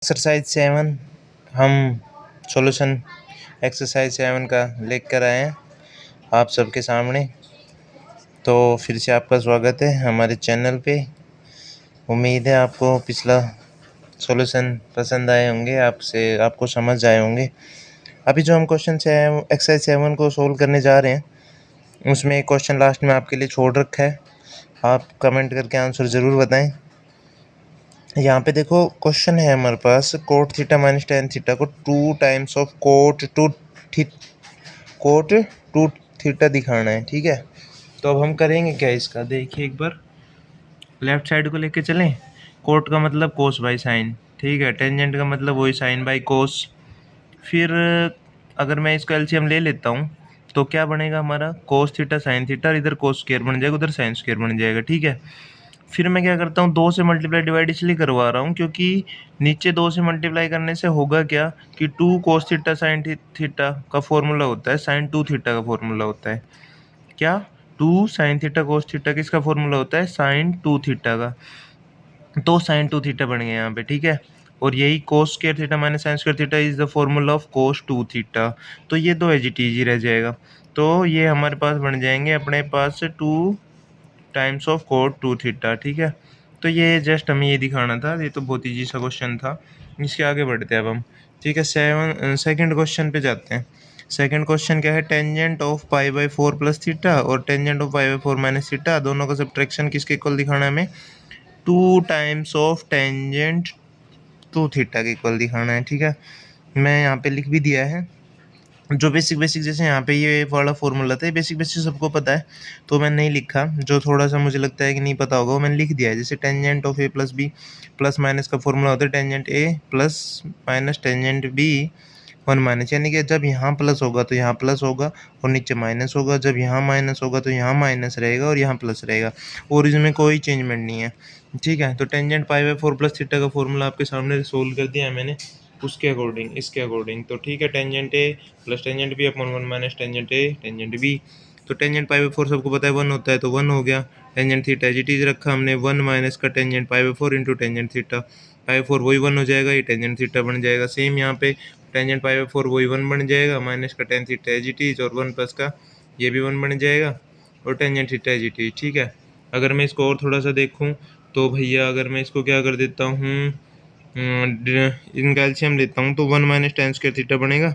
Exercise 7 हम solution exercise 7 का लेकर आए हैं आप सबके सामने। तो फिर से आपका स्वागत है हमारे चैनल पे। उम्मीद है आपको पिछला सॉल्यूशन पसंद आए होंगे, आपको समझ आए होंगे। अभी जो हम क्वेश्चन से एक्सरसाइज 7 को सोल्व करने जा रहे हैं उसमें एक क्वेश्चन लास्ट में आपके लिए छोड़ रखा है। आप कमेंट करके आंसर ज़रूर बताएं। यहाँ पे देखो क्वेश्चन है हमारे पास, cot theta minus tan theta को 2 times of cot two theta दिखाना है। ठीक है, तो अब हम करेंगे क्या इसका, देखिए एक बार लेफ्ट साइड को लेके चलें। कोट का मतलब कोस बाई साइन, ठीक है। टेंजेंट का मतलब वही साइन बाई कोस। फिर अगर मैं इसका एलसीएम ले लेता हूँ तो क्या बनेगा हमारा, कोस थीटा साइन थीटा, इधर कोस स्क्वायर बन जाएगा, उधर साइन स्क्वायर बन जाएगा। ठीक है, फिर मैं क्या करता हूँ, 2 से मल्टीप्लाई डिवाइड इसलिए करवा रहा हूँ क्योंकि नीचे 2 से मल्टीप्लाई करने से होगा क्या कि 2 कोस थीटा साइन थीटा का फॉर्मूला होता है साइन 2 थीटा का फॉर्मूला होता है। क्या 2 साइन थीटा कोस थीटा किसका फॉर्मूला होता है, साइन 2 थीटा का। तो साइन 2 थीटा बन गया यहाँ पे। ठीक है, और यही कोस square theta minus sign square theta is the formula of cos 2 theta. तो ये दो एज इट इज ही रह जाएगा। तो ये हमारे पास बन जाएंगे अपने पास 2 टाइम्स ऑफ कोट 2 थीटा। ठीक है, तो ये जस्ट हमें ये दिखाना था, ये तो बहुत ईजी सा क्वेश्चन था। इसके आगे बढ़ते हैं अब हम। ठीक है, सेकंड क्वेश्चन पे जाते हैं। सेकंड क्वेश्चन क्या है, tangent of pi by 4 plus theta और tangent of pi by 4 minus theta, दोनों का सब्ट्रैक्शन किसके इक्वल दिखाना है हमें, 2 टाइम्स ऑफ टेंजेंट 2 थीटा के इक्वल दिखाना है। ठीक है, मैं यहाँ पे लिख भी दिया है जो बेसिक जैसे यहाँ पे ये वाला फॉर्मूला था, बेसिक सबको पता है तो मैंने नहीं लिखा। जो थोड़ा सा मुझे लगता है कि नहीं पता होगा वो मैंने लिख दिया है। जैसे tangent of a plus b, plus minus का फॉर्मूला होता है tangent a plus minus tangent b 1 minus, यानी कि जब यहाँ प्लस होगा तो यहाँ प्लस होगा और नीचे माइनस होगा, जब यहाँ माइनस होगा तो यहाँ माइनस रहेगा और यहाँ प्लस रहेगा, और इसमें कोई चेंजमेंट नहीं है। ठीक है, तो tangent pi by 4 plus theta का फॉर्मूला आपके सामने सोल्व कर दिया है मैंने उसके अकॉर्डिंग, इसके अकॉर्डिंग। तो ठीक है, tangent a plus tangent b upon 1 minus tangent a tangent b. तो टेंजेंट पाई बाई 4 सबको पता है 1 होता है, तो 1 हो गया। Tangent theta as it is रखा हमने, 1 माइनस का tangent pi by 4 into tangent theta, pi 4 वही 1 हो जाएगा, ये टेंजेंट थीटा बन जाएगा। सेम यहाँ पे टेंजेंट पाई बाई 4 वही 1 बन जाएगा, माइनस का tan theta as it is, और 1 प्लस का ये भी 1 बन जाएगा, और tangent theta as it is. ठीक है, अगर मैं इसको और थोड़ा सा देखूँ तो भैया अगर मैं इसको क्या कर देता हूँ, इनका एलसीएम लेता हूँ तो 1 माइनस टेन स्क्वायर थीटा बनेगा,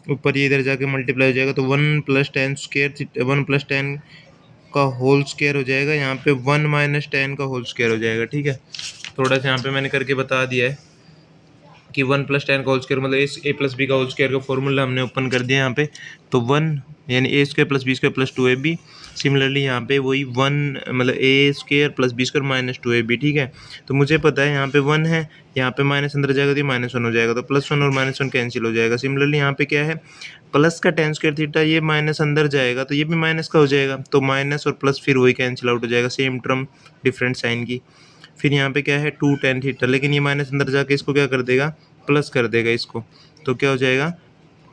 ऊपर ये इधर जाके मल्टीप्लाई हो जाएगा तो 1 plus ten square theta 1 plus tan का होल स्क्वायर हो जाएगा, यहाँ पे 1 माइनस टेन का होल स्क्वायर हो जाएगा। ठीक है, थोड़ा सा यहाँ पे मैंने करके बता दिया है कि 1 प्लस टेन का होल स्क्वायर मतलब इस ए प्लस बी का होल स्क्वायर का फॉर्मूला हमने ओपन कर दिया यहाँ पे। तो 1 यानी a square plus b square plus 2ab। Similarly यहाँ पे वही 1 मतलब a square plus b square minus 2ab। ठीक है, तो मुझे पता है यहाँ पे 1 है, यहाँ पे माइनस अंदर जाएगा तो ये -1 हो जाएगा, तो +1 और -1 कैंसिल हो जाएगा। सिमिलरली यहाँ पे क्या है, प्लस का टेन स्क्वायर थीटा, ये माइनस अंदर जाएगा तो ये भी माइनस का हो जाएगा, तो माइनस और प्लस फिर वही कैंसिल आउट हो जाएगा, सेम टर्म डिफरेंट साइन की। फिर यहाँ पे क्या है 2 tan थीटा, लेकिन ये माइनस अंदर जाके इसको क्या कर देगा, प्लस कर देगा इसको, तो क्या हो जाएगा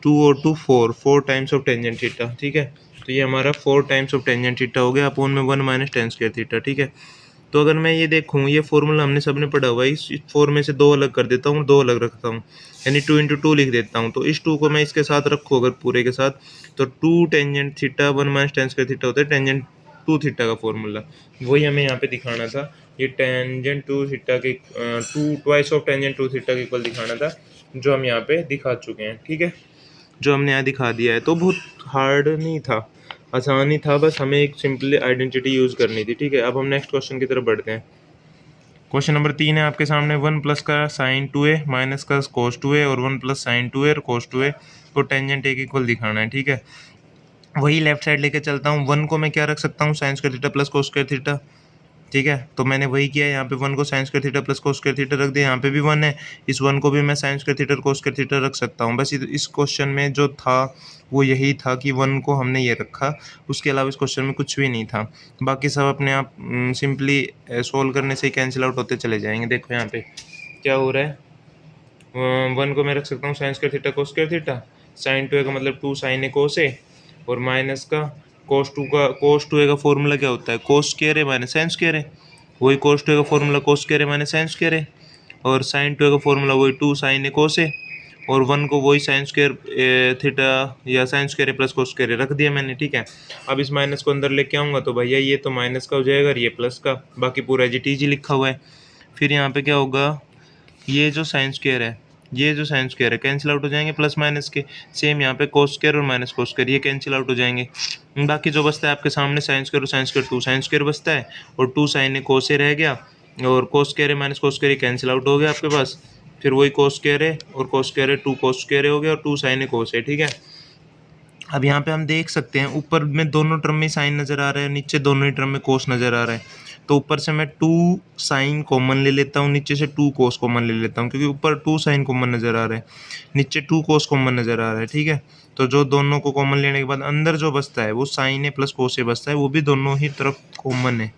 2 और 2 4 टाइम्स ऑफ टेंजेंट थीटा। ठीक है, तो ये हमारा 4 टाइम्स ऑफ टेंजेंट थीटा हो गया अपोन में 1 माइनस टेन स्क्वायर थीटा। ठीक है, तो अगर मैं ये देखूँ, ये फॉर्मूला हमने सबने पढ़ा हुआ है, इस 4 में से 2 अलग कर देता हूँ, 2 अलग रखता हूँ, यानी 2 इंटू 2 लिख देता हूँ। तो इस 2 को मैं इसके साथ रखूँ अगर पूरे के साथ, तो 2 tangent theta 1 minus ten square theta होता है टेंजेंट 2 थीटा का फॉर्मूला, वही हमें यहाँ पे दिखाना था। ये टेंजेंट 2 थीटा के 2 ट्वाइस ऑफ टेंजेंट 2 थीटा के इक्वल दिखाना था, जो हम यहाँ पे दिखा चुके हैं। ठीक है, जो हमने यहाँ दिखा दिया है, तो बहुत हार्ड नहीं था, आसान ही था, बस हमें एक सिंपली आइडेंटिटी यूज़ करनी थी। ठीक है, अब हम नेक्स्ट क्वेश्चन की तरफ बढ़ते हैं। क्वेश्चन नंबर 3 है आपके सामने, 1 प्लस का साइन 2a माइनस का कोस 2a और 1 प्लस साइन 2a और कोस 2a को टेंजेंट ए के इक्वल दिखाना है। ठीक है, वही लेफ्ट साइड लेके चलता हूँ। 1 को मैं क्या रख सकता हूँ, sine square theta plus cos square theta. ठीक है, तो मैंने वही किया, यहाँ पे 1 को sign square theta plus cos square theta रख दिया, यहाँ पे भी 1 है, इस 1 को भी मैं sign square theta cos square theta रख सकता हूँ। बस इस क्वेश्चन में जो था वो यही था कि 1 को हमने ये रखा, उसके अलावा इस क्वेश्चन में कुछ भी नहीं था। बाकी सब अपने आप सिंपली सोल्व करने से ही कैंसिल आउट होते चले जाएंगे। देखो यहाँ पे क्या हो रहा है, 1 को मैं रख सकता हूँ sine square theta cos square theta, sine 2a का मतलब 2 साइन ए कोस ए, और माइनस का कोस 2a का फॉर्मूला क्या होता है, कोस स्क्वायर ए माइनस साइन स्क्वायर ए, वही कोस 2a का फॉर्मूला कोस स्क्वायर ए माइनस साइन स्क्वायर ए, और साइन 2a का फॉर्मूला वही 2 साइन ए कोस ए, और 1 को वही साइन स्क्वायर थीटा या sine square plus cos square रख दिया मैंने, ठीक है। अब इस माइनस को अंदर लेके आऊँगा तो भैया ये तो माइनस का हो जाएगा और ये प्लस का, बाकी पूरा जी टी जी लिखा हुआ है। फिर यहाँ पे क्या होगा, ये जो साइन स्क्वायर है, ये जो साइन स्क्वायर है कैंसिल आउट हो जाएंगे प्लस माइनस के। सेम यहाँ पे कोस स्क्वायर और माइनस कोस स्क्वायर ये कैंसिल आउट हो जाएंगे। बाकी जो बचता है आपके सामने साइन स्क्वायर और साइन स्क्वायर 2 साइन स्क्वायर बचता है, और 2 साइन ए कोस ए रह गया, और कोस स्क्वायर है minus cos square cancel out हो गया आपके पास। फिर वही कोस स्क्वायर है और कोस स्क्वायर है 2 कोस स्क्वायर हो गया और 2 साइन ए कोस है, ठीक है। अब यहाँ पे हम देख सकते हैं ऊपर में दोनों टर्म में साइन नज़र आ रहा है, नीचे दोनों ही टर्म में कोस नज़र आ रहा है। तो ऊपर से मैं 2 साइन कॉमन ले लेता हूँ, नीचे से 2 कोस कॉमन ले लेता हूँ, क्योंकि ऊपर 2 साइन कॉमन नज़र आ रहा है, नीचे 2 कोस कॉमन नज़र आ रहा है, ठीक है। तो जो दोनों को कॉमन लेने के बाद अंदर जो बचता है वो साइन ए प्लस कोस ए बचता है, वो भी दोनों ही तरफ कॉमन है,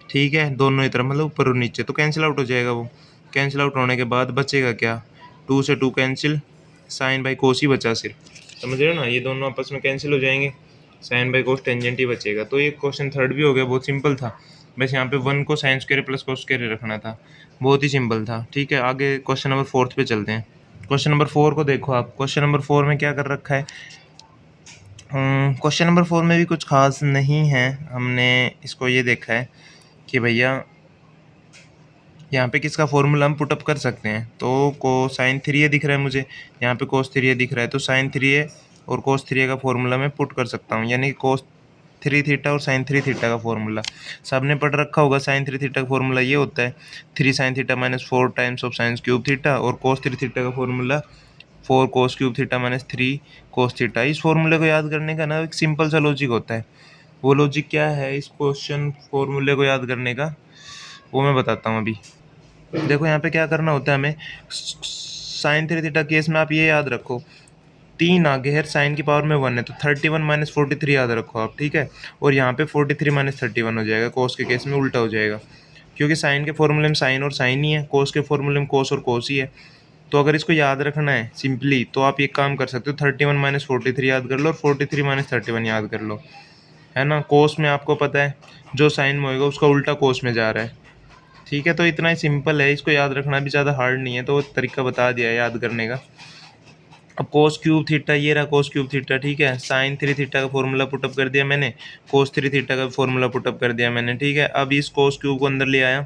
ठीक है, दोनों ही तरफ मतलब ऊपर और नीचे। तो कैंसिल आउट हो जाएगा वो। कैंसिल आउट होने के बाद बचेगा क्या, 2 से 2 कैंसिल, साइन बाई कोस ही बचा सिर्फ, समझ रहे हो ना, ये दोनों आपस में कैंसिल हो जाएंगे, साइन बाई कोस टेंजेंट ही बचेगा। तो ये क्वेश्चन थर्ड भी हो गया, बहुत सिंपल था। बस यहाँ पे 1 को sine square plus cos square रखना था, बहुत ही सिंपल था, ठीक है। आगे क्वेश्चन नंबर 4 पे चलते हैं। क्वेश्चन नंबर 4 को देखो आप। क्वेश्चन नंबर 4 में क्या कर रखा है, क्वेश्चन नंबर 4 में भी कुछ खास नहीं है। हमने इसको ये देखा है कि भैया यहाँ पे किसका फॉर्मूला हम पुटअप कर सकते हैं। तो कोसाइन 3a दिख रहा है मुझे, यहाँ पे कोस 3a दिख रहा है, तो साइन 3a और कोस 3a का फॉर्मूला मैं पुट कर सकता हूँ, यानी कोस 3 थीटा और साइन 3 थीटा का फॉर्मूला सबने पढ़ रखा होगा। साइन 3 थीटा का फॉर्मूला ये होता है 3 sine theta minus 4 times of sine cube theta, और कोस 3 थीटा का formula 4 cos cube theta minus 3 cos theta. इस फॉर्मूले को याद करने का ना एक सिंपल सा लॉजिक होता है। वो लॉजिक क्या है इस क्वेश्चन फॉर्मूले को याद करने का, वो मैं बताता हूँ अभी। देखो यहाँ पे क्या करना होता है हमें, साइन 3 थीटा केस में आप ये याद रखो, 3 आगे है, साइन की पावर में 1 है, तो 31 माइनस 43 याद रखो आप, ठीक है। और यहाँ पे 43 माइनस 31 हो जाएगा, कोस के केस में उल्टा हो जाएगा, क्योंकि साइन के फॉर्मूले में साइन और साइन ही है, कोस के फॉर्मूले में कोस और कोस ही है। तो अगर इसको याद रखना है सिंपली, तो आप एक काम कर सकते हो, 31 माइनस 43 याद कर लो और 43 माइनस 31 याद कर लो, है ना। कोस में आपको पता है जो साइन में होगा उसका उल्टा कोस में जा रहा है, ठीक है। तो इतना ही सिंपल है, इसको याद रखना भी ज़्यादा हार्ड नहीं है, तो वो तरीका बता दिया है याद करने का। अब कोस क्यूब थीटा, ये रहा कोस क्यूब थीटा, ठीक है। साइन 3 थीटा का फॉर्मूला पुटअप कर दिया मैंने, कोस 3 थीटा का फॉर्मूला पुटअप कर दिया मैंने, ठीक है। अब इस कोस क्यूब को अंदर ले आया,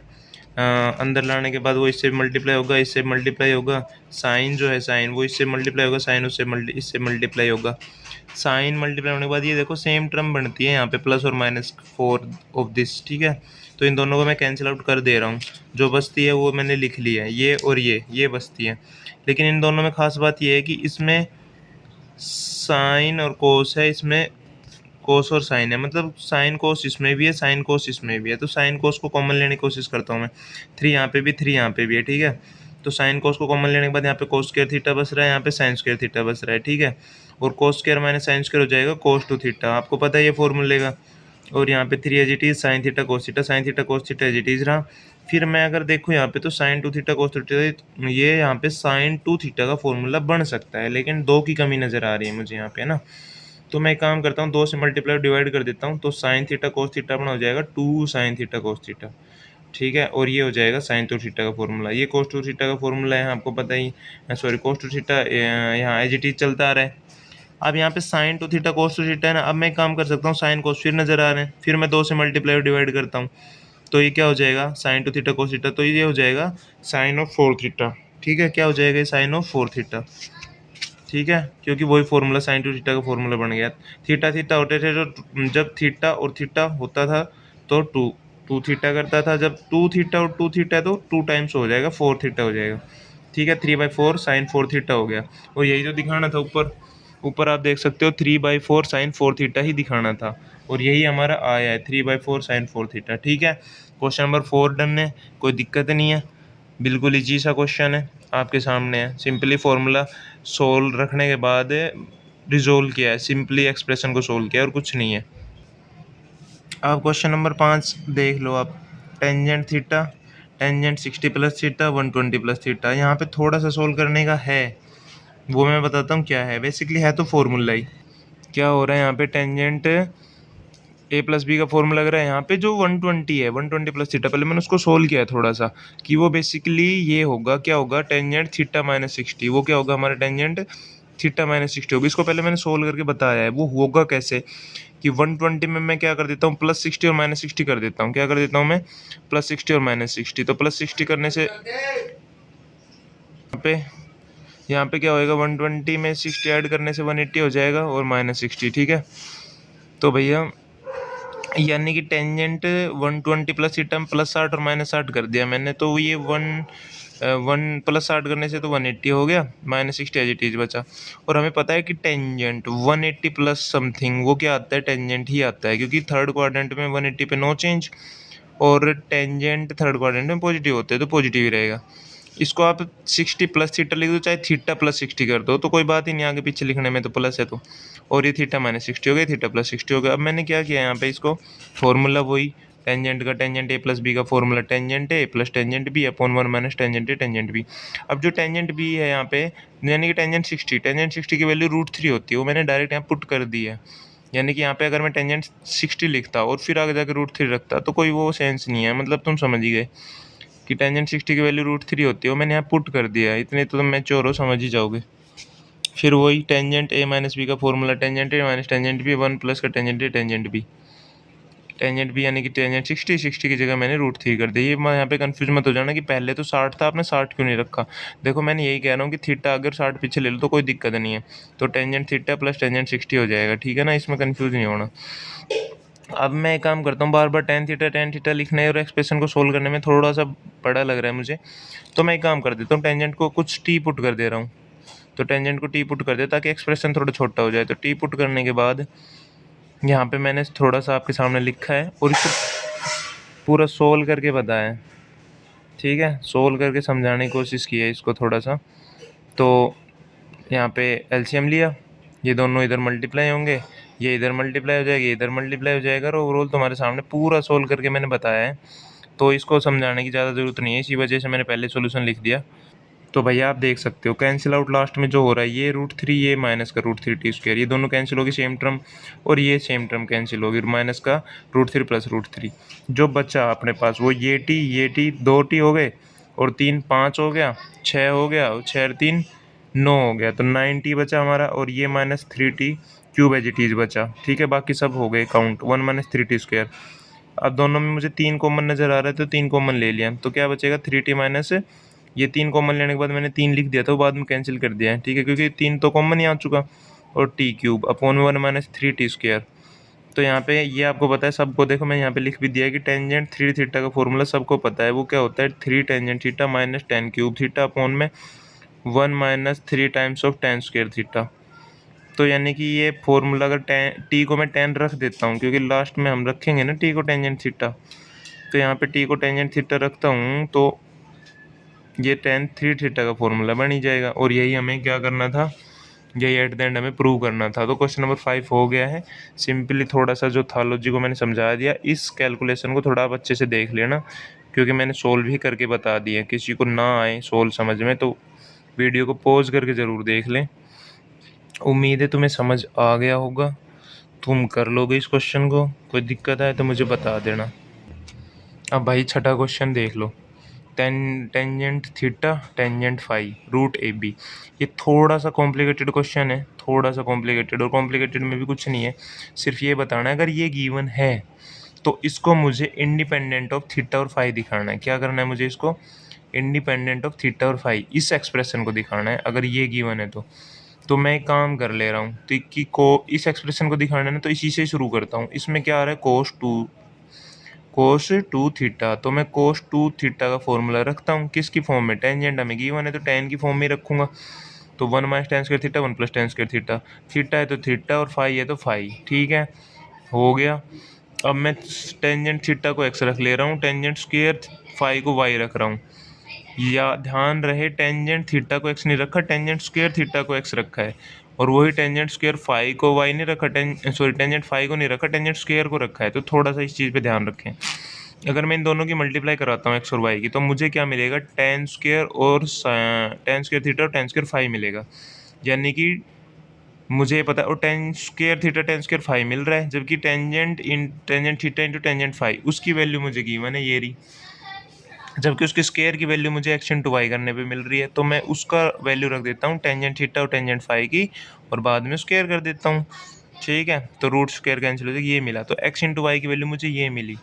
अंदर लाने के बाद वो इससे मल्टीप्लाई होगा, इससे मल्टीप्लाई होगा, साइन जो है साइन वो इससे मल्टीप्लाई होगा, साइन उससे इससे मल्टीप्लाई होगा। साइन मल्टीप्लाई होने के बाद ये देखो सेम टर्म बनती है यहाँ पे प्लस और माइनस 4 ऑफ दिस, ठीक है। तो इन दोनों को मैं कैंसिल आउट कर दे रहा हूँ, जो बचती है वो मैंने लिख ली है, ये और ये बचती है। लेकिन इन दोनों में खास बात ये है कि इसमें साइन और कोस है, इसमें कोस और साइन है, मतलब साइन कोस इसमें भी है, साइन कोस इसमें भी है। तो साइन कोस को कॉमन लेने की कोशिश करता हूँ मैं, 3 यहाँ पे भी 3 यहाँ पे भी है, ठीक है। तो साइन कोस को कॉमन लेने के बाद यहाँ पे कोस स्क्वायर थीटा बच रहा है, यहाँ पे साइन स्क्वायर थीटा बच रहा है, ठीक है। और cos square minus sine square हो जाएगा कोस 2 थीटा, आपको पता है ये फॉर्मूले का। और यहाँ पे 3 as it is sine theta cos theta, sine theta cos theta as it is रहा। फिर मैं अगर देखूँ यहाँ पे तो साइन 2 थीटा कोस थीटा, ये यहाँ पे साइन 2 थीटा का फॉर्मूला बन सकता है, लेकिन 2 की कमी नज़र आ रही है मुझे यहाँ पे, है ना। तो मैं एक काम करता हूँ, 2 से मल्टीप्लाई डिवाइड कर देता हूँ, तो साइन थीटा कोस थीटा अपना हो जाएगा 2 साइन थीटा कोस थीटा, ठीक है। और ये हो जाएगा साइन 2 थीटा का फॉर्मूला, ये कोस 2 थीटा का फॉर्मूला है, आपको पता ही, सॉरी कोस 2 थीटा यहाँ एज इट इज चलता आ रहा है। अब यहाँ पे साइन 2 थीटा कोस 2 थीटा है ना, अब मैं एक काम कर सकता हूँ, साइन कोस फिर नज़र आ रहे हैं, फिर मैं 2 से मल्टीप्लाई डिवाइड करता हूँ, तो ये क्या हो जाएगा साइन 2 थीटा कोस थीटा, तो ये हो जाएगा साइन ऑफ 4 थीटा, ठीक है। क्या हो जाएगा साइन ऑफ 4 थीटा, ठीक है, क्योंकि वही फॉर्मूला साइन 2 थीटा का फॉर्मूला बन गया। थीटा थीटा होते थे तो जब थीटा और थीटा होता था तो 2 थीटा करता था, जब 2 थीटा और 2 थीटा तो 2 टाइम्स हो जाएगा, 4 थीटा हो जाएगा, ठीक है। 3/4 साइन 4 थीटा हो गया, और यही तो दिखाना था ऊपर। ऊपर आप देख सकते हो 3/4 साइन 4 थीटा ही दिखाना था, और यही हमारा आया है 3/4 साइन 4 थीटा, ठीक है। क्वेश्चन नंबर 4 डन है, कोई दिक्कत नहीं है, बिल्कुल ईजी सा क्वेश्चन है आपके सामने है। सिंपली फॉर्मूला सोल्व रखने के बाद रिजोल्व किया है, सिंपली एक्सप्रेशन को सोल्व किया और कुछ नहीं है। अब क्वेश्चन नंबर 5 देख लो आप। Tangent theta, tangent 60 plus theta 120 plus theta, यहाँ पे थोड़ा सा सोल्व करने का है, वो मैं बताता हूँ क्या है। बेसिकली है तो फॉर्मूला ही, क्या हो रहा है यहाँ पे, टेंजेंट ए प्लस बी का फॉर्मूला लग रहा है यहाँ पे जो 120 है, 120 प्लस थीटा। पहले मैंने उसको सोल्व किया है थोड़ा सा कि वो बेसिकली ये होगा, क्या होगा, टेंजेंट थीटा माइनस 60। वो क्या होगा, हमारा टेंजेंट थीटा माइनस 60 होगी। इसको पहले मैंने सोल्व करके बताया है। वो होगा कैसे कि 120 में मैं क्या कर देता हूँ, प्लस 60 और माइनस 60 कर देता हूँ। क्या कर देता हूँ मैं, प्लस 60 और माइनस 60। तो प्लस 60 करने से यहाँ पे क्या होएगा, 120 में 60 ऐड करने से 180 हो जाएगा और माइनस 60। ठीक है, तो भैया यानी कि टेंजेंट 120 प्लस थीटा में प्लस 60 और माइनस 60 कर दिया मैंने। तो ये वन प्लस 60 करने से तो 180 हो गया, माइनस 60 एज इट इज बचा। और हमें पता है कि टेंजेंट 180 प्लस समथिंग वो क्या आता है, टेंजेंट ही आता है, क्योंकि थर्ड क्वाड्रेंट में 180 पे नो चेंज और टेंजेंट थर्ड क्वाड्रेंट में पॉजिटिव होते हैं, तो पॉजिटिव ही रहेगा। इसको आप 60 प्लस थीटा लिख दो, चाहे थीटा प्लस 60 कर दो, तो कोई बात ही नहीं, आगे पीछे लिखने में तो प्लस है तो। और ये थीटा माइनस 60 हो गया, थीटा प्लस 60 हो गया। अब मैंने क्या किया यहाँ पे, इसको फॉर्मूला वही टेंजेंट का, टेंजेंट ए प्लस बी का formula tangent a plus tangent b upon 1 minus tangent a tangent b. अब जो टेंजेंट बी है यहाँ पे, यानी कि टेंजेंट 60 की वैल्यू √3 होती है, वो मैंने डायरेक्ट यहाँ पुट कर दी है। यानी कि यहाँ पे अगर मैं टेंजेंट 60 लिखता और फिर आगे जाकर √3 रखता तो कोई वो सेंस नहीं है, मतलब तुम समझ ही गए कि टेंजेंट 60 की वैल्यू √3 होती है, वो मैंने यहाँ पुट कर दिया है। इतने तो तुम मैच्योर हो, समझ ही जाओगे। फिर वही टेंजेंट ए माइनस बी का formula tangent a minus tangent b 1 plus का टेंजेंट ए टेंजेंट बी यानी कि टेंजेंट 60 की जगह मैंने √3 कर दिया। ये मैं यहाँ पे कंफ्यूज मत हो जाना कि पहले तो 60 था, आपने 60 क्यों नहीं रखा। देखो मैंने यही कह रहा हूँ कि थीटा अगर 60 पीछे ले लो तो कोई दिक्कत नहीं है, तो टेंजेंट थीटा प्लस टेंजेंट 60 हो जाएगा। ठीक है ना, इसमें कन्फ्यूज नहीं होना। अब मैं एक काम करता हूँ, बार बार टेन थीटा लिखने और एक्सप्रेशन को सोल्व करने में थोड़ा सा बड़ा लग रहा है मुझे, तो मैं एक काम कर देता हूँ, टेंजेंट को कुछ टी पुट कर दे रहा हूँ। तो टेंजेंट को टी पुट कर दे ताकि एक्सप्रेशन थोड़ा छोटा हो जाए। तो टी पुट करने के बाद यहाँ पे मैंने थोड़ा सा आपके सामने लिखा है और इसको पूरा सोल्व करके बताया है। ठीक है, सोल्व करके समझाने की कोशिश की है इसको थोड़ा सा। तो यहाँ पे एलसीएम लिया, ये दोनों इधर मल्टीप्लाई होंगे, ये इधर मल्टीप्लाई हो जाएगा, ये इधर मल्टीप्लाई हो जाएगा, और ओवरऑल तुम्हारे सामने पूरा सोल्व करके मैंने बताया है। तो इसको समझाने की ज़्यादा ज़रूरत नहीं है, इसी वजह से मैंने पहले सॉल्यूशन लिख दिया। तो भैया आप देख सकते हो कैंसिल आउट लास्ट में जो हो रहा है, ये √3 ये माइनस का √3 टी स्क्वायर, ये दोनों कैंसिल होगी सेम टर्म, और ये सेम टर्म कैंसिल होगी, माइनस का √3 प्लस √3। जो बचा अपने पास वो ये टी 2 टी हो गए, और 3 5 हो गया, 6 हो गया, और 6 3 9 हो गया, तो 9 टी बचा हमारा, और ये -3t³ एज इट इज बचा। ठीक है, बाकी सब हो गए काउंट 1 - 3t स्क्वायर। अब दोनों में मुझे 3 कॉमन नज़र आ रहा है, तो 3 कॉमन ले लिया, तो क्या बचेगा 3t माइनस, ये 3 कॉमन लेने के बाद मैंने 3 लिख दिया था, वो बाद में कैंसिल कर दिया है। ठीक है, क्योंकि 3 तो कॉमन ही आ चुका, और t³ अपॉन 1 - 3t स्क्वायर। तो यहाँ पे ये आपको पता है सबको, देखो मैं यहाँ पे लिख भी दिया है कि टेंजेंट 3 थीटा का फॉर्मूला सबको पता है। वो क्या होता है, 3 tangent theta minus tan³ theta upon में 1 - 3 times of tan square theta. तो यानी कि ये फॉर्मूला अगर टी को मैं 10 रख देता हूँ, क्योंकि लास्ट में हम रखेंगे ना टी को टेंजेंट थीटा, तो यहाँ पे टी को टेंजेंट थीटा रखता हूँ, तो ये tan 3 थीटा का फॉर्मूला बन ही जाएगा। और यही हमें क्या करना था, यही एट द एंड हमें प्रूव करना था। तो क्वेश्चन नंबर 5 हो गया है। सिंपली थोड़ा सा जो था लॉजिक को मैंने समझा दिया, इस कैलकुलेशन को थोड़ा आप अच्छे से देख लेना, क्योंकि मैंने सोल्व ही करके बता दिया। किसी को ना आए सोल्व समझ में तो वीडियो को पॉज करके ज़रूर देख लें। उम्मीद है तुम्हें समझ आ गया होगा, तुम कर लोगे इस क्वेश्चन को। कोई दिक्कत आए तो मुझे बता देना। अब भाई छठा क्वेश्चन देख लो, tangent theta tangent phi root a b. ये थोड़ा सा कॉम्प्लिकेटेड क्वेश्चन है, थोड़ा सा कॉम्प्लिकेटेड, और कॉम्प्लिकेटेड में भी कुछ नहीं है, सिर्फ ये बताना है अगर ये गिवन है तो इसको मुझे इंडिपेंडेंट ऑफ थीटा और फाई दिखाना है। क्या करना है मुझे, इसको इंडिपेंडेंट ऑफ थीटा और फाई इस एक्सप्रेशन को दिखाना है अगर ये गिवन है तो मैं एक काम कर ले रहा हूँ, तो कि को इस एक्सप्रेशन को दिखाना है ना, तो इसी से शुरू करता हूँ। इसमें क्या आ रहा है, cos 2 थीटा, तो मैं cos 2 थीटा का फॉर्मूला रखता हूँ किसकी फॉर्म में, टेंजेंट हमें गिवन है तो tan की फॉर्म में रखूँगा। तो 1 - tan square theta 1 + tan square theta, theta है तो थीटा और फाई है तो फाई। ठीक है, हो गया। अब मैं टेंजेंट थीटा को x रख ले रहा हूँ, टेंजेंट स्क्वायर फाई को y रख रहा हूँ। या ध्यान रहे टेंजेंट थीटा को x नहीं रखा, टेंजेंट स्क्वायर थीटा को x रखा है, और वही टेंजेंट स्क्वायर फाई को y नहीं रखा, टेंजेंट फाई को नहीं रखा, टेंजेंट स्क्वायर को रखा है। तो थोड़ा सा इस चीज़ पे ध्यान रखें। अगर मैं इन दोनों की मल्टीप्लाई कराता हूँ x और y की, तो मुझे क्या मिलेगा, tan स्क्वायर थीटा और tan स्क्वायर फाई मिलेगा। यानी कि मुझे पता है, और tan square theta tan square phi मिल रहा है, जबकि tangent theta into tangent phi उसकी वैल्यू मुझे गिवन है ये रही, जबकि उसके स्क्वायर की वैल्यू मुझे एक्स इंटू वाई करने पे मिल रही है। तो मैं उसका वैल्यू रख देता हूँ टेंजेंट थीटा और टेंजेंट फाइव की, और बाद में स्क्वायर कर देता हूँ। ठीक है, तो रूट स्क्वायर कैंसिल हो जाएगा, ये मिला। तो एक्स इंटू वाई की वैल्यू मुझे ये मिली।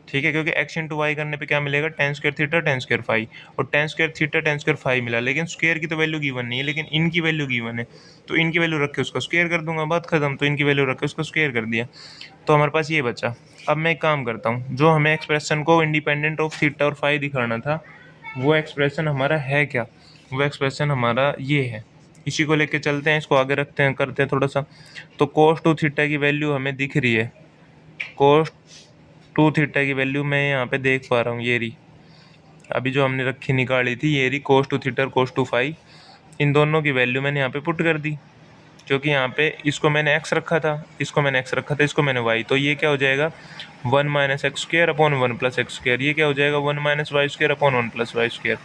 ठीक है, क्योंकि एक्स इंटू वाई करने पे क्या मिलेगा, tan square theta tan square phi, और tan square theta tan square phi मिला, लेकिन स्क्वायर की तो वैल्यू गिवन नहीं है, लेकिन इनकी वैल्यू गिवन है। तो इनकी वैल्यू रख के उसका स्क्वायर कर दूंगा, बात खत्म। तो इनकी वैल्यू रख के उसका स्क्वायर कर दिया, तो हमारे पास ये बचा। अब मैं एक काम करता हूँ, जो हमें एक्सप्रेशन को इंडिपेंडेंट ऑफ थीटा और फाइव दिखाना था, वो एक्सप्रेशन हमारा है क्या, वो एक्सप्रेशन हमारा ये है। इसी को लेके चलते हैं, इसको आगे रखते हैं, करते हैं थोड़ा सा। तो कोस टू थीटा की वैल्यू हमें दिख रही है, कोस टू थीटा की वैल्यू मैं यहाँ पे देख पा रहा हूँ, ये रही। अभी जो हमने रखी निकाली थी ये रही, कोस टू थीटा और कोस टू फाइव, इन दोनों की वैल्यू मैंने यहाँ पे पुट कर दी, क्योंकि यहाँ पे इसको मैंने x रखा था, इसको मैंने x रखा था, इसको मैंने y। तो ये क्या हो जाएगा, one minus x square upon one plus x square. ये क्या हो जाएगा, one minus y square upon one plus y square.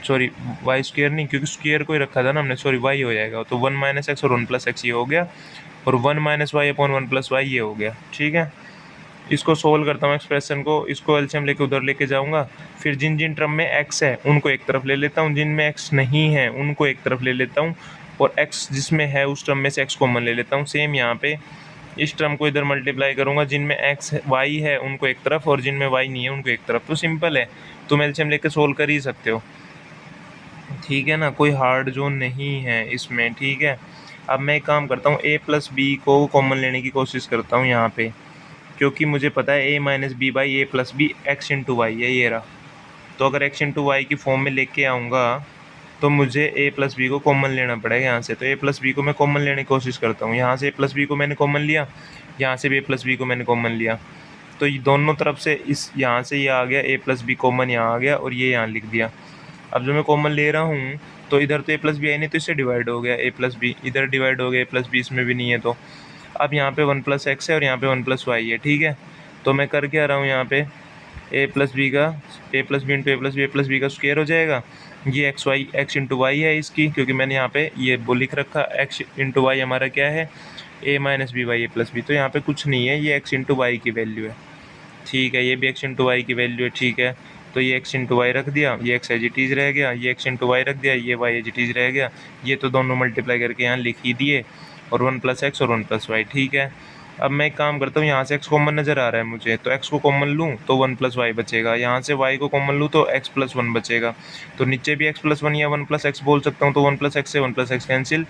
Sorry, y square नहीं, क्योंकि स्क्र को ही रखा था ना हमने, सॉरी y हो जाएगा। तो वन माइनस एक्स और वन प्लस एक्स ये हो गया, और one minus y upon one plus y ये हो गया। ठीक है, इसको सोल्व करता हूँ एक्सप्रेशन को, इसको एलसीएम लेके उधर लेके जाऊँगा। फिर जिन जिन टर्म में x है उनको एक तरफ ले लेता हूँ, जिनमें x नहीं है उनको एक तरफ ले लेता हूँ, और x जिसमें है उस टर्म में से x कॉमन ले लेता हूँ। सेम यहाँ पे इस टर्म को इधर मल्टीप्लाई करूँगा, जिनमें x है y है उनको एक तरफ, और जिनमें y नहीं है उनको एक तरफ। तो सिंपल है, तुम एलसीएम लेके सोल्व कर ही सकते हो। ठीक है ना, कोई हार्ड जोन नहीं है इसमें। ठीक है, अब मैं एक काम करता हूँ, a प्लस बी को कॉमन लेने की कोशिश करता हूँ यहाँ पे, क्योंकि मुझे पता है a minus b by a plus b x into y है, ये रहा। तो अगर एक्स इंटू वाई की फॉर्म में लेके आऊँगा तो मुझे a प्लस बी को कॉमन लेना पड़ेगा यहाँ से। तो a प्लस बी को मैं कॉमन लेने की कोशिश करता हूँ, यहाँ से a प्लस बी को मैंने कॉमन लिया, यहाँ से भी a प्लस बी को मैंने कॉमन लिया। तो ये दोनों तरफ से इस यहाँ से ये आ गया, a प्लस बी कॉमन यहाँ आ गया, और ये यहाँ लिख दिया। अब जो मैं कॉमन ले रहा हूँ, तो इधर तो a प्लस बी आई नहीं, तो इससे डिवाइड हो गया a प्लस बी, इधर डिवाइड हो गया a प्लस बी, इसमें भी नहीं है। तो अब यहाँ पे वन प्लस एक्स है और यहाँ पे वन प्लस वाई है। ठीक है, तो मैं कर क्या रहा हूँ यहाँ पे, a प्लस बी का a plus b into a plus b का स्क्वायर हो जाएगा। ये x y x into y है इसकी, क्योंकि मैंने यहाँ पे ये वो लिख रखा, एक्स इंटू वाई हमारा क्या है, a minus b by a plus b. तो यहाँ पे कुछ नहीं है, ये एक्स इंटू वाई की वैल्यू है। ठीक है, ये भी एक्स इंटू वाई की वैल्यू है। ठीक है, तो ये एक्स इंटू वाई रख दिया, ये एक्स एज इट इज़ रह गया, ये एक्स इंटू वाई रख दिया, ये वाई एज इट इज़ रह गया। ये तो दोनों मल्टीप्लाई करके यहाँ लिख ही दिए, और वन प्लस एक्स और वन प्लस वाई। ठीक है, अब मैं एक काम करता हूँ, यहाँ से x कॉमन नज़र आ रहा है मुझे, तो x को कॉमन लूँ तो वन प्लस वाई बचेगा, यहाँ से y को कॉमन लूँ तो x प्लस वन बचेगा। तो नीचे भी x प्लस वन या वन प्लस एक्स बोल सकता हूँ, तो वन प्लस एक्स से वन प्लस एक्स कैंसिल।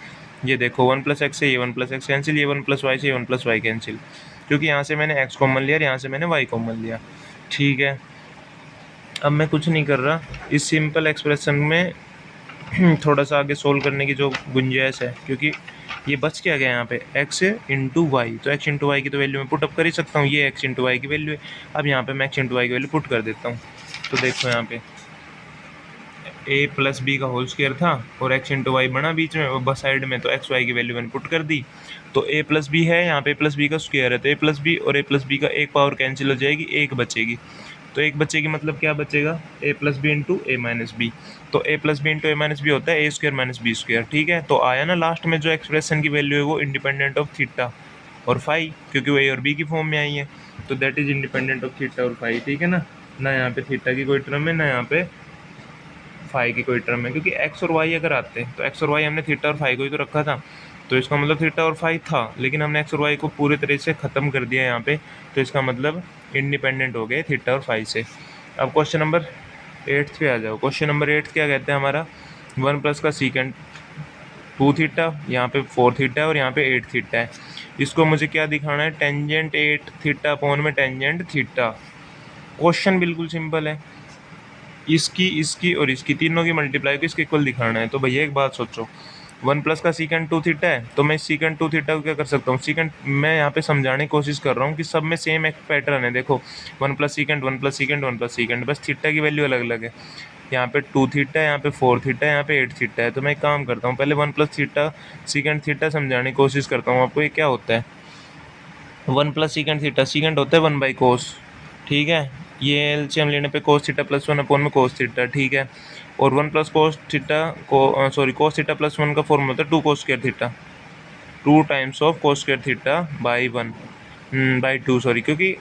ये देखो, वन प्लस एक्स से ये वन प्लस एक्स कैंसिल, ये वन प्लस वाई से वन प्लस वाई कैंसिल, क्योंकि यहाँ से मैंने x कॉमन लिया और यहाँ से मैंने y कॉमन लिया। ठीक है, अब मैं कुछ नहीं कर रहा, इस सिंपल एक्सप्रेशन में थोड़ा सा आगे सोल्व करने की जो गुंजाइश है, क्योंकि ये बच क्या गया यहाँ पे, x इंटू वाई। तो x इंटू वाई की तो वैल्यू मैं पुट अप कर ही सकता हूँ, ये x इंटू वाई की वैल्यू है। अब यहाँ पे मैं x इंटू वाई की वैल्यू पुट कर देता हूँ। तो देखो यहाँ पे a प्लस बी का होल स्क्वायर था, और x इंटू वाई बना बीच में, और बस साइड में, तो x वाई की वैल्यू मैंने पुट कर दी। तो a प्लस बी है, यहाँ पे प्लस बी का स्क्वायर है, तो a प्लस बी और a प्लस बी का एक पावर कैंसिल हो जाएगी, एक बचेगी। तो एक बच्चे की मतलब क्या बचेगा, a plus b into a minus b. तो a plus b into a minus b होता है a square minus b square. ठीक है, तो आया ना लास्ट में जो एक्सप्रेशन की वैल्यू है वो इंडिपेंडेंट ऑफ थीटा और फाई, क्योंकि वो ए और बी की फॉर्म में आई है, तो that is independent of theta और फाई। ठीक है ना, ना यहाँ पे थीटा की कोई टर्म है, ना यहाँ पे फाई की कोई टर्म है, क्योंकि एक्स और वाई अगर आते तो एक्स और वाई हमने थीटा और फाई को ही तो रखा था, तो इसका मतलब थीटा और फाई था, लेकिन हमने एक्स और वाई को पूरे तरह से ख़त्म कर दिया यहाँ पे, तो इसका मतलब इंडिपेंडेंट हो गए थीटा और फाई से। अब क्वेश्चन नंबर 8 पे आ जाओ। क्वेश्चन नंबर 8 क्या कहते हैं हमारा, वन प्लस का सीकेंड टू थीटा, यहाँ पे फोर थीटा है और यहाँ पे 8 थीटा है। इसको मुझे क्या दिखाना है, टेंजेंट 8 थीटा अपॉन में टेंजेंट थीटा। क्वेश्चन बिल्कुल सिंपल है, इसकी और इसकी तीनों की मल्टीप्लाई को इसके इक्वल दिखाना है। तो भैया एक बात सोचो, वन प्लस का सीकेंड टू थीटा है, तो मैं सीकेंड टू थीटा को क्या कर सकता हूँ, सीकेंड मैं यहाँ पे समझाने की कोशिश कर रहा हूँ कि सब में सेम एक पैटर्न है। देखो, one plus सीकेंड one plus सीकेंड one plus सीकेंड, बस थीटा की वैल्यू अलग अलग है। यहाँ पे टू थीटा है, यहाँ पे फोर थीटा है, यहाँ पे 8 थीटा है। तो मैं एक काम करता हूँ, पहले one plus theta secant theta समझाने की कोशिश करता हूँ आपको। ये क्या होता है, वन प्लस सीकेंड थीटा, सीकेंड होता है वन बाई कोस। ठीक है, ये एलसीएम लेने पे cos theta plus one upon में कोस थीटा। ठीक है, और वन प्लस कोस थीटा को sorry cos theta plus one का फॉर्मूला होता है two cos square theta. 2 times of cos square theta by 1 by 2 sorry, क्योंकि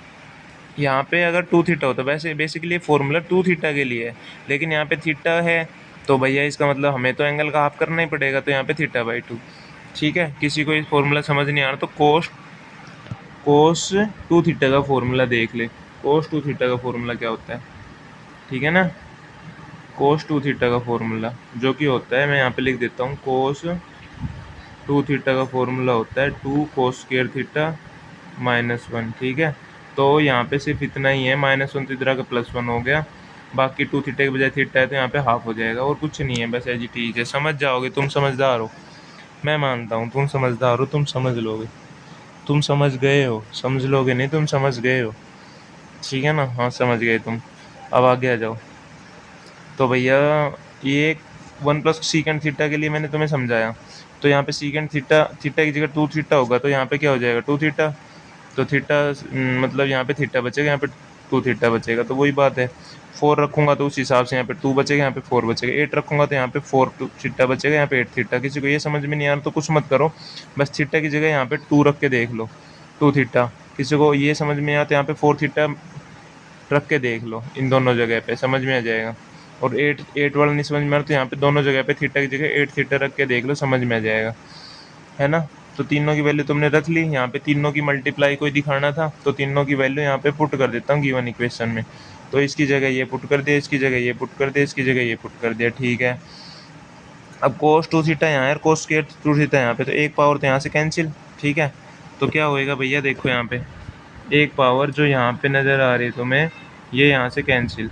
यहाँ पे अगर 2 थीटा होता, वैसे बेसिकली फॉर्मूला 2 थीटा के लिए है, लेकिन यहाँ पे थीटा है तो भैया इसका मतलब हमें तो एंगल का हाफ करना ही पड़ेगा, तो यहाँ पे थीटा बाई 2। ठीक है, किसी को ये फॉर्मूला समझ नहीं आ रहा तो कोस 2 थीटा का फॉर्मूला देख ले। कोस 2 थीटा का फॉर्मूला क्या होता है, ठीक है ना। कोस 2 थीटा का फॉर्मूला जो कि होता है, मैं यहाँ पे लिख देता हूँ, कोस 2 थीटा का फॉर्मूला होता है 2 कोस स्क्वायर थीटा -1। ठीक है, तो यहाँ पे सिर्फ इतना ही है, -1 तो इधर का +1 हो गया, बाकी 2 थीटा के बजाय थीटा है तो यहाँ पे हाफ हो जाएगा, और कुछ नहीं है, बस ऐसी चीज़ है। समझ जाओगे, तुम समझदार हो, मैं मानता हूँ तुम समझदार हो, तुम समझ लोगे, तुम समझ गए हो, समझ लोगे नहीं, तुम समझ गए हो, ठीक है ना। हाँ समझ गए तुम, अब आगे आ जाओ। तो भैया ये 1 प्लस सीकेंड थीटा के लिए मैंने तुम्हें समझाया, तो यहाँ पे सीकेंड थीटा की जगह 2 थीटा होगा, तो यहाँ पे क्या हो जाएगा 2 थीटा, तो थीटा मतलब यहाँ पे थीटा बचेगा, यहाँ पे 2 थीटा बचेगा, तो वही बात है। 4 रखूँगा तो उस हिसाब से यहाँ पे 2 बचेगा, यहाँ पे 4 बचेगा। 8 रखूँगा तो यहाँ पे 4 थीटा बचेगा, यहाँ पे 8 थीटा। किसी को ये समझ में नहीं आ रहा तो कुछ मत करो, बस थीटा की जगह यहाँ पे 2 रख के देख लो, 2 थीटा। किसी को ये समझ में आया तो यहाँ पे 4 थीटा रख के देख लो, इन दोनों जगह पे समझ में आ जाएगा। और 8 वाला नहीं समझ में आ रहा तो यहाँ पे दोनों जगह पे थीटा की जगह 8 थीटा रख के देख लो, समझ में आ जाएगा, है ना। तो तीनों की वैल्यू तुमने रख ली, यहाँ पे तीनों की मल्टीप्लाई कोई दिखाना था तो तीनों की वैल्यू यहाँ पे पुट कर देता हूँ गिवन इक्वेशन में। तो इसकी जगह ये पुट कर दिया, इसकी जगह ये पुट कर दिया, इसकी जगह ये पुट कर दिया, ठीक है। अब कोस 2 थीटा यहाँ है, कोस स्क्वायर 2 थीटा यहाँ पे, तो एक पावर तो यहाँ से कैंसिल, ठीक है। तो क्या होएगा भैया, देखो यहाँ पे एक पावर जो यहाँ पे नज़र आ रही है तुम्हें, ये यहाँ से कैंसिल।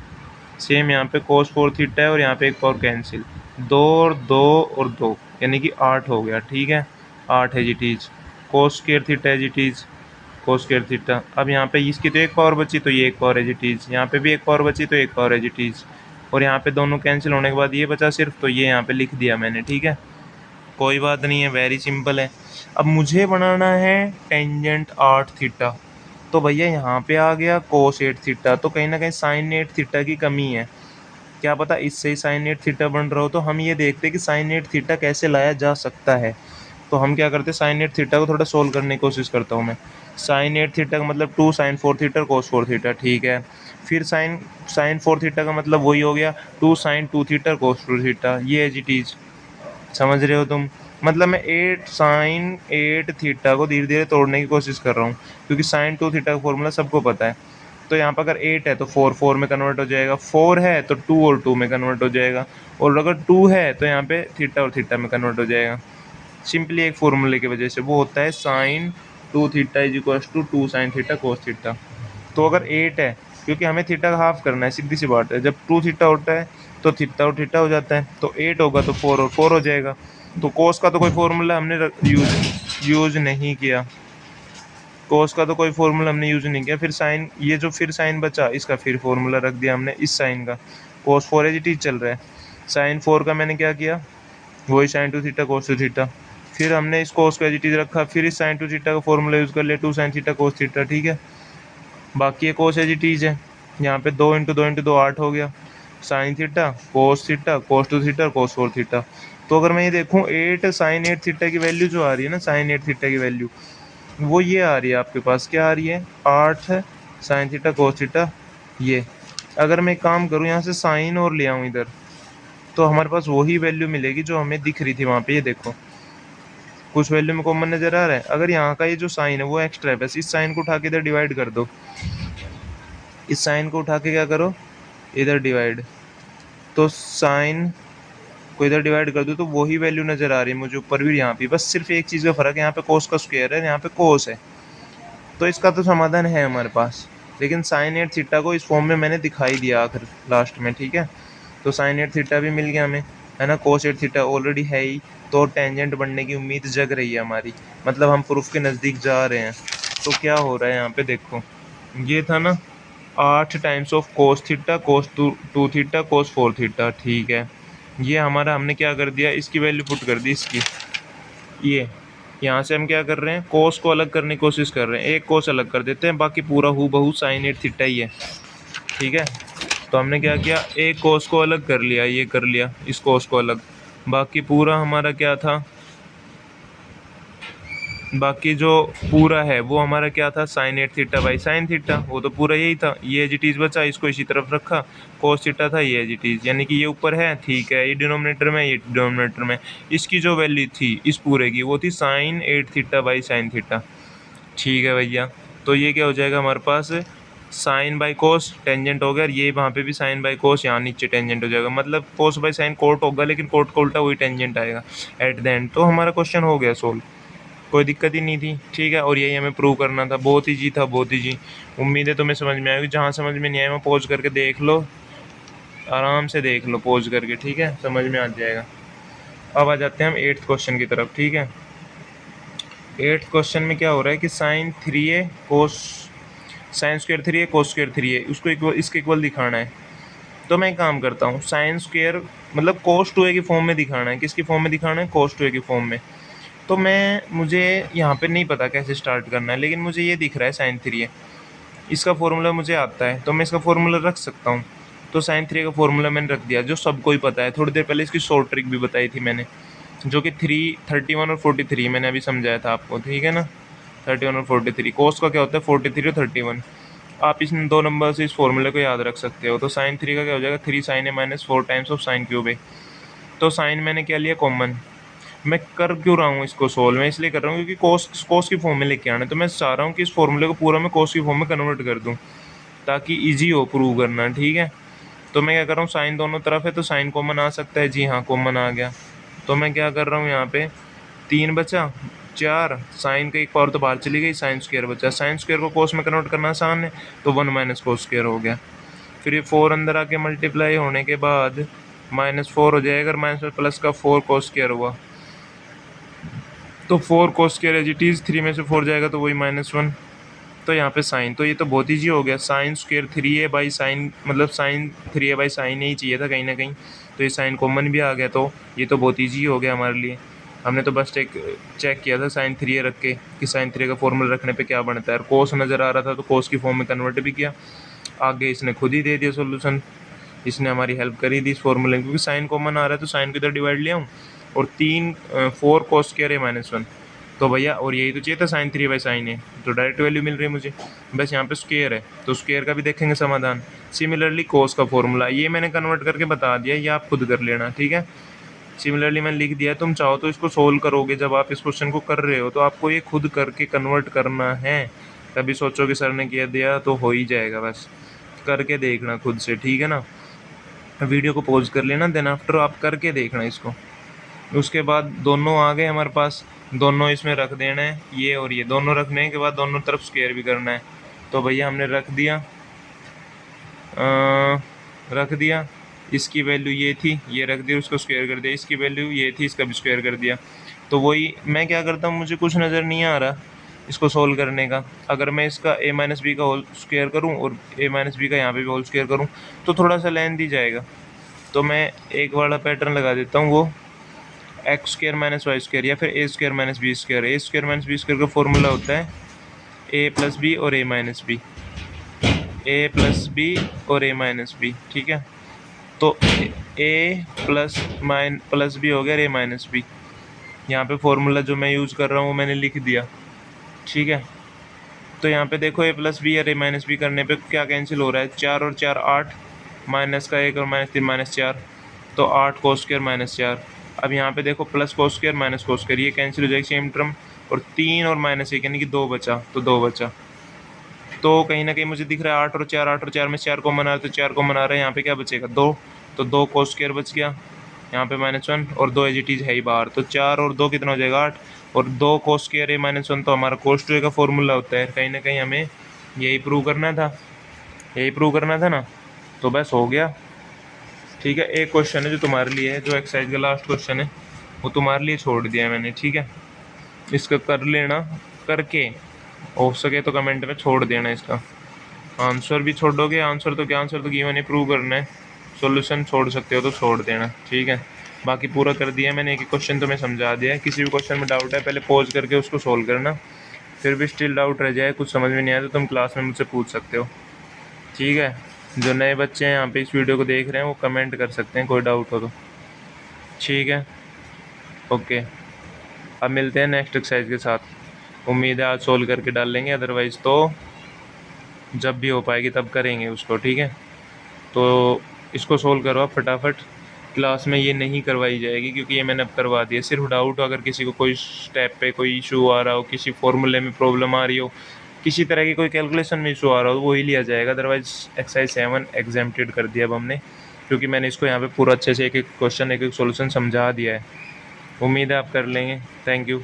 सेम यहाँ पे कोस 4 थीटा है और यहाँ पे एक पावर कैंसिल, 2 और 2 और 2 यानी कि 8 हो गया, ठीक है। 8 है जी टीज, कोस स्क्वायर थीटा है जी टीज, कोस स्क्वायर थीटा। अब यहाँ पे इसकी तो एक पावर बची तो ये एक पावर है जी टीज, यहाँ पे भी एक पावर बची तो एक पावर है जी टीज, और यहाँ पे दोनों कैंसिल होने के बाद ये बचा सिर्फ, तो ये यहाँ पे लिख दिया मैंने, ठीक है। कोई बात नहीं है, वेरी सिंपल है। अब मुझे बनाना है टेंजेंट 8 थीटा, तो भैया यहाँ पे आ गया कोस 8 थीटा, तो कहीं ना कहीं साइन 8 थीटा की कमी है, क्या पता इससे ही साइन 8 थीटा बन रहा हो। तो हम ये देखते हैं कि साइन 8 थीटा कैसे लाया जा सकता है। तो हम क्या करते हैं, साइन 8 थीटा को थोड़ा सोल्व करने की कोशिश करता हूँ मैं। साइन 8 थीटा का मतलब 2 साइन 4 थीटा कोस 4 थीटा, ठीक है। फिर साइन 4 थीटा का मतलब वही हो गया 2 साइन 2 थीटा कोस 2 थीटा, ये है जी चीज़, समझ रहे हो तुम। मतलब मैं 8 साइन 8 थीटा को धीरे धीरे तोड़ने की कोशिश कर रहा हूँ, क्योंकि साइन 2 थीटा का फॉर्मूला सबको पता है। तो यहाँ पर अगर 8 है तो 4 में कन्वर्ट हो जाएगा, 4 है तो 2 और 2 में कन्वर्ट हो जाएगा, और अगर 2 है तो यहाँ पे थीटा और थीटा में कन्वर्ट हो जाएगा। सिंपली एक फॉर्मूले की वजह से, वो होता है sine 2 theta is equal to 2 sine theta cos theta. तो अगर 8 है, क्योंकि हमें थीटा का हाफ करना है, सीधी सी बात है, जब 2 थीटा होता है तो थीटा और थीटा हो जाता है, तो 8 होगा तो 4 और 4 हो जाएगा। तो कोस का तो कोई फॉर्मूला हमने यूज नहीं किया, कोस का तो कोई फॉर्मूला हमने यूज़ नहीं किया। फिर साइन, ये जो फिर साइन बचा इसका फिर फॉर्मूला रख दिया हमने, इस साइन का कोस 4 एज चल रहा है, साइन 4 का मैंने क्या किया, वही साइन 2 थीटा कोस 2 थीटा। फिर हमने इस कोस को एज रखा, फिर इस साइन 2 थीटा का फॉर्मूला यूज़ कर लिया 2 साइन थीटा कोस थीटा, ठीक है। बाकी ये कोस एज है, यहाँ पे 2 इंटू 2 इंटू 2 8 हो गया, साइन थीटा कोस 2 थीटा कोस 4 थीटा। तो अगर मैं ये देखूँ 8 साइन 8 थीटा की वैल्यू जो आ रही है ना, साइन 8 थीटा की वैल्यू वो ये आ रही है आपके पास, क्या आ रही है 8 साइन थीटा कोस थीटा। ये अगर मैं काम करूँ यहाँ से साइन और ले आऊँ इधर, तो हमारे पास वही वैल्यू मिलेगी जो हमें दिख रही थी वहाँ पे। ये देखो कुछ वैल्यू में कॉमन नज़र आ रहा है, अगर यहाँ का ये जो साइन है वो एक्स्ट्रा है, बस इस साइन को उठा के इधर डिवाइड कर दो, इस साइन को उठा के क्या करो इधर डिवाइड, तो साइन को इधर डिवाइड कर दो तो वही वैल्यू नज़र आ रही है मुझे ऊपर भी यहाँ पे। बस सिर्फ एक चीज़ का फ़र्क है, यहाँ पे कोस का स्क्वायर है, यहाँ पे कोस है, तो इसका तो समाधान है हमारे पास। लेकिन साइन 8 थीटा को इस फॉर्म में मैंने दिखाई दिया आखिर लास्ट में, ठीक है। तो साइन 8 थीटा भी मिल गया हमें, है ना, कोस 8 थीटा ऑलरेडी है ही, तो टेंजेंट बनने की उम्मीद जग रही है हमारी, मतलब हम प्रूफ के नज़दीक जा रहे हैं। तो क्या हो रहा है यहाँ पे देखो, ये था ना 8 times of cos theta cos 2 theta cos 4 theta, ठीक है। ये हमारा हमने क्या कर दिया, इसकी वैल्यू पुट कर दी इसकी, ये यहाँ से हम क्या कर रहे हैं, कोस को अलग करने की कोशिश कर रहे हैं, एक कोस अलग कर देते हैं, बाकी पूरा हूबहू साइन 8 थीटा ही है, ठीक है। तो हमने क्या किया, एक कोस को अलग कर लिया, ये कर लिया इस कोस को अलग, बाकी पूरा हमारा क्या था, बाकी जो पूरा है वो हमारा क्या था, sine 8 theta by sine theta, वो तो पूरा यही था। ये एज इट इज़ बचा, इसको इसी तरफ रखा, कोस थीटा था, ये एज इट इज़, यानी कि ये ऊपर है, ठीक है, ये डिनोमिनेटर में, ये डिनोमिनेटर में। इसकी जो वैल्यू थी इस पूरे की, वो थी sine 8 theta by sine theta. ठीक है भैया, तो ये क्या हो जाएगा हमारे पास, साइन बाई कोस, टेंजेंट हो गया, और ये वहाँ पे भी साइन बाई कोस, यहाँ नीचे टेंजेंट हो जाएगा, मतलब कोस बाई साइन कोट होगा, लेकिन कोट का उल्टा वही टेंजेंट आएगा एट द एंड। तो हमारा क्वेश्चन हो गया सोल्व, कोई दिक्कत ही नहीं थी। ठीक है, और यही हमें प्रूव करना था। बहुत ईजी था, बहुत ईजी। उम्मीद है तुम्हें समझ में आएगी। जहाँ समझ में नहीं आया मैं पॉज करके देख लो, आराम से देख लो पॉज करके, ठीक है, समझ में आ जाएगा। अब आ जाते हैं हम 8th क्वेश्चन की तरफ। ठीक है, 8th क्वेश्चन में क्या हो रहा है कि sine 3a cos, sine square 3a cos square 3a, उसको इक्वल, इसके इक्वल दिखाना है। तो मैं एक काम करता हूँ, साइन स्क्वायर मतलब कोस 2a की फॉर्म में दिखाना है। किसकी फॉर्म में दिखाना है, कोस 2a की फॉर्म में। तो मुझे यहाँ पे नहीं पता कैसे स्टार्ट करना है, लेकिन मुझे ये दिख रहा है साइन 3a, इसका फॉर्मूला मुझे आता है, तो मैं इसका फॉर्मूला रख सकता हूँ। तो साइन 3a का फॉर्मूला मैंने रख दिया, जो सबको ही पता है। थोड़ी देर पहले इसकी शॉर्ट ट्रिक भी बताई थी मैंने, जो कि 31 और 43 मैंने अभी समझाया था आपको, ठीक है ना। 31 और 43, कोस का क्या होता है 43 और 31। आप इन दो नंबर से इस फॉर्मूले को याद रख सकते हो। तो साइन 3 का क्या हो जाएगा, 3 sine a minus 4 times of sine cube a. तो साइन मैंने क्या लिया, कॉमन। मैं कर क्यों रहा हूँ इसको सोल्व, मैं इसलिए कर रहा हूँ क्योंकि कोस की फॉर्म में लेके आना है। तो मैं चाह रहा हूँ कि इस फॉर्मूले को पूरा मैं कोस की फॉर्म में कन्वर्ट कर दूँ, ताकि ईजी हो प्रूव करना, ठीक है। तो मैं क्या कर रहा हूँ, साइन दोनों तरफ है तो साइन कॉमन आ सकता है, जी हाँ कॉमन आ गया। तो मैं क्या कर रहा हूँ, यहाँ पे 3 बचा, 4 साइन का एक पावर तो बाहर चली गई, साइन स्क्वायर बचा। साइन स्क्वायर को कोस में कन्वर्ट करना आसान है, तो 1 माइनस कोस स्क्वायर हो गया। फिर ये 4 अंदर आके मल्टीप्लाई होने के बाद -4 हो जाएगा, माइनस में प्लस का 4 कोस स्क्वायर हुआ। तो 4 cos square as it is, 3 में से 4 जाएगा तो वही -1। तो यहाँ पे साइन, तो ये तो बहुत ईजी हो गया। Sign square 3a by sine, मतलब साइन 3a बाई साइन ही चाहिए था कहीं ना कहीं, तो ये साइन कॉमन भी आ गया। तो ये तो बहुत ईजी हो गया हमारे लिए। हमने तो बस चेक किया था साइन 3a रख के कि साइन 3a का फॉर्मूला रखने पे क्या बनता है। कोस नज़र आ रहा था तो कोस की फॉर्म में कन्वर्ट भी किया। आगे इसने खुद ही दे दिया सोल्यूशन, इसने हमारी हेल्प करी थी इस फॉर्मूले में, क्योंकि साइन कॉमन आ रहा है तो साइन को इधर डिवाइड लिया हूँ, और 4 कोस स्क्वायर है -1। तो भैया, और यही तो चाहिए था, साइन 3 बाई साइन है, तो डायरेक्ट वैल्यू मिल रही है मुझे। बस यहाँ पे स्क्वायर है तो स्क्वायर का भी देखेंगे समाधान। सिमिलरली कोस का फॉर्मूला ये मैंने कन्वर्ट करके बता दिया, ये आप खुद कर लेना, ठीक है। सिमिलरली मैंने लिख दिया, तुम चाहो तो इसको सोल्व करोगे। जब आप इस क्वेश्चन को कर रहे हो तो आपको ये खुद करके कन्वर्ट करना है। तभी सोचो कि सर ने किया दिया तो हो ही जाएगा, बस करके देखना खुद से, ठीक है ना। वीडियो को पॉज कर लेना, देन आफ्टर आप करके देखना इसको। उसके बाद दोनों आ गए हमारे पास, दोनों इसमें रख देना है, ये और ये दोनों रखने के बाद दोनों तरफ स्क्वायर भी करना है। तो भैया हमने रख दिया, रख दिया। इसकी वैल्यू ये थी, ये रख दिया, उसको स्क्वायर कर दिया। इसकी वैल्यू ये थी, इसका भी स्क्वायर कर दिया। तो वही मैं क्या करता हूँ, मुझे कुछ नज़र नहीं आ रहा इसको सोल्व करने का। अगर मैं इसका a माइनस बी का होल स्क्वायर करूँ और a माइनस बी का यहाँ पे भी होल स्क्वायर करूँ तो थोड़ा सा लेंथ ही जाएगा। तो मैं एक वाला पैटर्न लगा देता हूँ, वो x square minus y square, या फिर a square minus b square. A square minus b square का फॉर्मूला होता है ए प्लस बी और a minus b, a plus b और ए माइनस बी, ठीक है। तो ए प्लस बी हो गया, ए माइनस बी। यहाँ पे फॉर्मूला जो मैं यूज़ कर रहा हूँ मैंने लिख दिया, ठीक है। तो यहाँ पे देखो, ए प्लस बी और ए माइनस बी करने पे क्या कैंसिल हो रहा है, 4 और 4 8, माइनस का 1 और -3 -4, तो 8 कोस स्क्वायर -4। अब यहाँ पे देखो, plus cos square minus cos square, ये कैंसिल हो जाएगी सेम टर्म, और 3 और -1 यानी कि 2 बचा, तो 2 बचा। तो कहीं ना कहीं मुझे दिख रहा है 8 और 4, 8 और 4 में 4 कॉमन आ रहा है, तो 4 कॉमन आ रहा है। यहाँ पे क्या बचेगा, 2, तो 2 कोस स्क्वायर बच गया, यहाँ पे -1, और 2 एज इट इज़ है ही बाहर। तो 4 और 2 कितना हो जाएगा, 8, और 2 कोस स्क्वायर है -1, तो हमारा कोस 2 का फॉर्मूला होता है। कहीं ना कहीं हमें यही प्रूव करना था, यही प्रूव करना था ना। तो बस हो गया, ठीक है। एक क्वेश्चन है जो तुम्हारे लिए है, जो एक्सरसाइज का लास्ट क्वेश्चन है, वो तुम्हारे लिए छोड़ दिया है मैंने, ठीक है। इसका कर लेना, करके हो सके तो कमेंट में छोड़ देना इसका आंसर भी छोड़ोगे। आंसर तो क्या, आंसर तो गिवन है, प्रूव करना है। सॉल्यूशन छोड़ सकते हो तो छोड़ देना, ठीक है। बाकी पूरा कर दिया मैंने, एक क्वेश्चन तुम्हें समझा दिया है। किसी भी क्वेश्चन में डाउट है पहले पॉज करके उसको सोल्व करना, फिर भी स्टिल डाउट रह जाए, कुछ समझ में नहीं आया तो तुम क्लास में मुझसे पूछ सकते हो, ठीक है। जो नए बच्चे हैं यहाँ पे इस वीडियो को देख रहे हैं वो कमेंट कर सकते हैं कोई डाउट हो तो, ठीक है। ओके, अब मिलते हैं नेक्स्ट एक्सरसाइज के साथ। उम्मीद है आज सोल्व करके डाल लेंगे, अदरवाइज़ तो जब भी हो पाएगी तब करेंगे उसको, ठीक है। तो इसको सोल्व करो आप फटाफट, क्लास में ये नहीं करवाई जाएगी क्योंकि ये मैंने अब करवा दिया। सिर्फ डाउट हो, अगर किसी को कोई स्टेप पे कोई इशू आ रहा हो, किसी फॉर्मूले में प्रॉब्लम आ रही हो, किसी तरह की कोई कैलकुलेशन में इशू आ रहा हो, वो ही लिया जाएगा। अदरवाइज एक्सरसाइज 7 एग्जेम्प्टेड कर दिया अब हमने, क्योंकि मैंने इसको यहाँ पे पूरा अच्छे से एक एक क्वेश्चन एक एक सोल्यूशन समझा दिया है। उम्मीद है आप कर लेंगे। Thank you.